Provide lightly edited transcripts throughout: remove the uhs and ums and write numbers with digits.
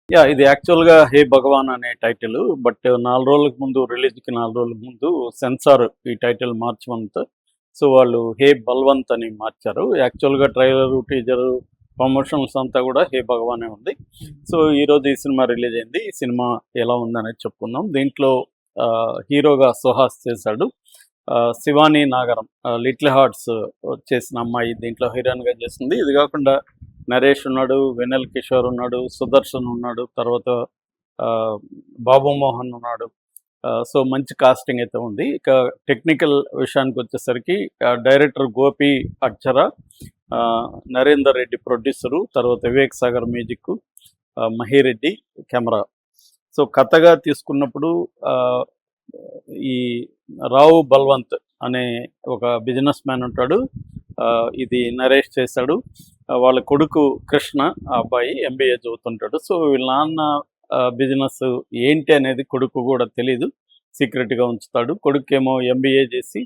ఇది యాక్చువల్‌గా 'హే భగవాన్' అనే టైటిలు. బట్ 4 రోజులకు ముందు రిలీజ్‌కి 4 రోజుల ముందు సెన్సార్ ఈ టైటిల్ మార్చమంటే సో, వాళ్ళు 'హే బల్వంత్' అని మార్చారు. యాక్చువల్‌గా ట్రైలరు, టీజరు, ప్రమోషన్స్ అంతా కూడా 'హే భగవానే' ఉంది. సో, ఈరోజు ఈ సినిమా రిలీజ్ అయింది. ఈ సినిమా ఎలా ఉందనేది చెప్పుకుందాం. దీంట్లో హీరోగా సుహాస్ చేశాడు. శివాని నాగరం 'లిటిల్ హార్ట్స్' చేసిన అమ్మాయి దీంట్లో హీరోయిన్‌గా చేసింది. ఇది కాకుండా నరేష్ ఉన్నాడు, వెన్నెల కిషోర్ ఉన్నాడు, సుదర్శన్ ఉన్నాడు, తర్వాత బాబు మోహన్ ఉన్నాడు. సో, మంచి కాస్టింగ్ అయితే ఉంది. ఇక టెక్నికల్ విషయానికి వచ్చేసరికి డైరెక్టర్ గోపి అక్షర, నరేందర్ రెడ్డి ప్రొడ్యూసరు, తర్వాత Vivek Sagar music, Mahireddy camera. So, కథగా తీసుకున్నప్పుడు ఈ రావు బల్వంత్ అనే ఒక బిజినెస్ మ్యాన్ ఉంటాడు. ఇది నరేష్ చేశాడు. వాళ్ళ కొడుకు కృష్ణ, ఆ అబ్బాయి ఎంబీఏ చదువుతుంటాడు. సో, వీళ్ళ నాన్న బిజినెస్ ఏంటి అనేది కొడుకు కూడా తెలీదు, సీక్రెట్గా ఉంచుతాడు. కొడుకేమో ఎంబీఏ చేసి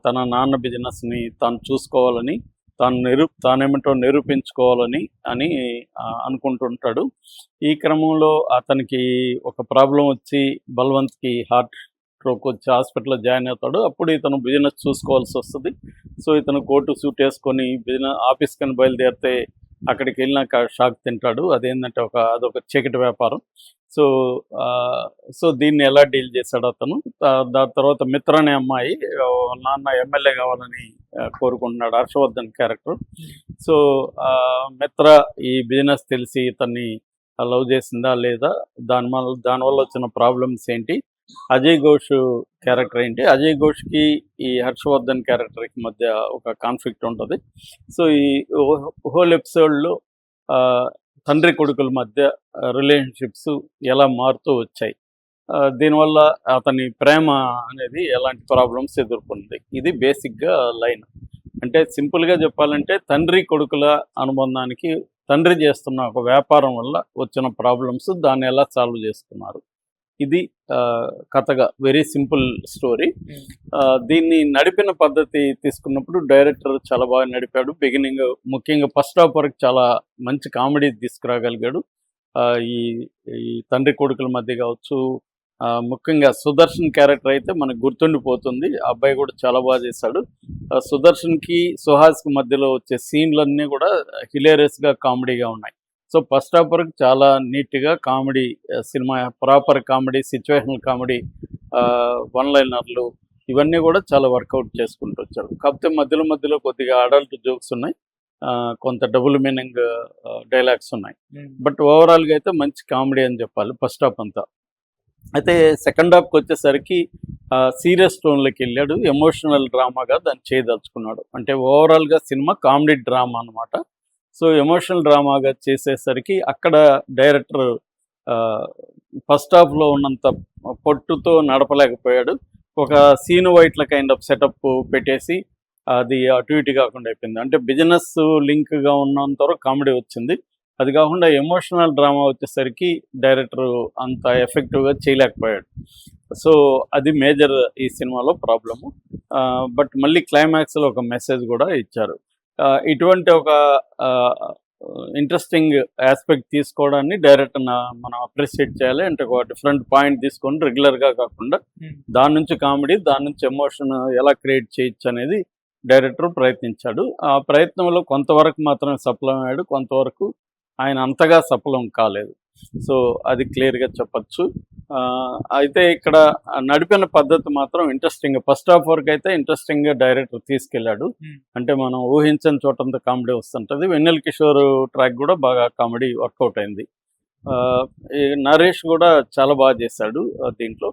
తన నాన్న బిజినెస్ని తాను చూసుకోవాలని, తానేమిటో నిరూపించుకోవాలని అనుకుంటుంటాడు. ఈ క్రమంలో అతనికి ఒక ప్రాబ్లం వచ్చి బల్వంత్కి హార్ట్ స్ట్రోక్ వచ్చి హాస్పిటల్లో జాయిన్ అవుతాడు. అప్పుడు ఇతను బిజినెస్ చూసుకోవాల్సి వస్తుంది. సో, ఇతను కోటు సూట్ వేసుకొని ఆఫీస్కని బయలుదేరితే అక్కడికి వెళ్ళినాక షాక్ తింటాడు. అదేంటంటే అదొక చీకటి వ్యాపారం. సో, దీన్ని ఎలా డీల్ చేశాడు అతను. దాని తర్వాత మిత్ర అనే అమ్మాయి నాన్న ఎమ్మెల్యే కావాలని కోరుకుంటున్నాడు, హర్షవర్ధన్ క్యారెక్టర్. సో, మిత్ర ఈ బిజినెస్ తెలిసి ఇతన్ని లవ్ చేసిందా లేదా, దానివల్ల వచ్చిన ప్రాబ్లమ్స్ ఏంటి, అజయ్ ఘోష్ క్యారెక్టర్ ఏంటి, అజయ్ ఘోష్కి ఈ హర్షవర్ధన్ క్యారెక్టర్కి మధ్య ఒక కాన్ఫ్లిక్ట్ ఉంటుంది. సో, ఈ హోల్ ఎపిసోడ్లో తండ్రి కొడుకుల మధ్య రిలేషన్షిప్స్ ఎలా మారుతూ వచ్చాయి, దీనివల్ల అతని ప్రేమ అనేది ఎలాంటి ప్రాబ్లమ్స్ ఎదుర్కొంది, ఇది బేసిక్గా లైన్. అంటే సింపుల్గా చెప్పాలంటే తండ్రి కొడుకుల అనుబంధానికి తండ్రి చేస్తున్న ఒక వ్యాపారం వల్ల వచ్చిన ప్రాబ్లమ్స్, దాన్ని ఎలా సాల్వ్ చేస్తున్నారు, ఇది కథగా వెరీ సింపుల్ స్టోరీ. దీన్ని నడిపిన పద్ధతి తీసుకున్నప్పుడు డైరెక్టర్ చాలా బాగా నడిపాడు. బిగినింగ్ ముఖ్యంగా ఫస్ట్ హాఫ్ వరకు చాలా మంచి కామెడీ తీసుకురాగలిగాడు. ఈ ఈ తండ్రి కొడుకుల మధ్య కావచ్చు, ముఖ్యంగా సుదర్శన్ క్యారెక్టర్ అయితే మనకు గుర్తుండిపోతుంది. ఆ అబ్బాయి కూడా చాలా బాగా చేశాడు. సుదర్శన్కి సుహాస్కి మధ్యలో వచ్చే సీన్లన్నీ కూడా హిలేరియస్గా కామెడీగా ఉన్నాయి. సో, ఫస్ట్ హాఫ్ వరకు చాలా నీట్గా comedy cinema, proper comedy, situational comedy, one లైనర్లు ఇవన్నీ కూడా చాలా వర్కౌట్ చేసుకుంటూ వచ్చారు. కాకపోతే మధ్యలో కొద్దిగా అడల్ట్ జోక్స్ ఉన్నాయి, కొంత డబుల్ మీనింగ్ డైలాగ్స్ ఉన్నాయి. బట్ ఓవరాల్గా అయితే మంచి కామెడీ అని చెప్పాలి ఫస్ట్ హాఫ్ అంతా. అయితే సెకండ్ హాఫ్కి వచ్చేసరికి సీరియస్ టోన్లోకి వెళ్ళాడు. ఎమోషనల్ డ్రామాగా దాన్ని చేయదలుచుకున్నాడు. అంటే ఓవరాల్గా సినిమా కామెడీ డ్రామా అనమాట. సో, ఎమోషనల్ డ్రామాగా చేసేసరికి అక్కడ డైరెక్టర్ ఫస్ట్ హాఫ్లో ఉన్నంత పట్టుతో నడపలేకపోయాడు. ఒక Srinu Vaitla kind of setup పెట్టేసి అది అటు ఇటు కాకుండా అయిపోయింది. అంటే బిజినెస్ లింక్గా ఉన్నంత వరకు కామెడీ వచ్చింది. అది కాకుండా ఎమోషనల్ డ్రామా వచ్చేసరికి డైరెక్టర్ అంత ఎఫెక్టివ్గా చేయలేకపోయాడు. సో, అది మేజర్ ఈ సినిమాలో ప్రాబ్లము. బట్ మళ్ళీ క్లైమాక్స్లో ఒక మెసేజ్ కూడా ఇచ్చారు. ఇటువంటి ఒక ఇంట్రెస్టింగ్ ఆస్పెక్ట్ తీసుకోవడాన్ని డైరెక్టర్ మనం అప్రిషియేట్ చేయాలి. అంటే ఒక డిఫరెంట్ పాయింట్ తీసుకొని రెగ్యులర్గా కాకుండా దాని నుంచి కామెడీ, దాని నుంచి ఎమోషన్ ఎలా క్రియేట్ చేయొచ్చు అనేది డైరెక్టర్ ప్రయత్నించాడు. ఆ ప్రయత్నంలో కొంతవరకు మాత్రమే సఫలమయ్యాడు, కొంతవరకు ఆయన అంతగా సఫలం కాలేదు. సో, అది క్లియర్గా చెప్పచ్చు. అయితే ఇక్కడ నడిపిన పద్ధతి మాత్రం ఇంట్రెస్టింగ్గా ఫస్ట్ హాఫ్ వరకు అయితే ఇంట్రెస్టింగ్గా డైరెక్టర్ తీసుకెళ్ళాడు. అంటే మనం ఊహించని చోటంతా కామెడీ వస్తుంటుంది. వెన్నెల కిషోర్ ట్రాక్ కూడా బాగా కామెడీ వర్కౌట్ అయింది. ఈ నరేష్ కూడా చాలా బాగా చేశాడు దీంట్లో.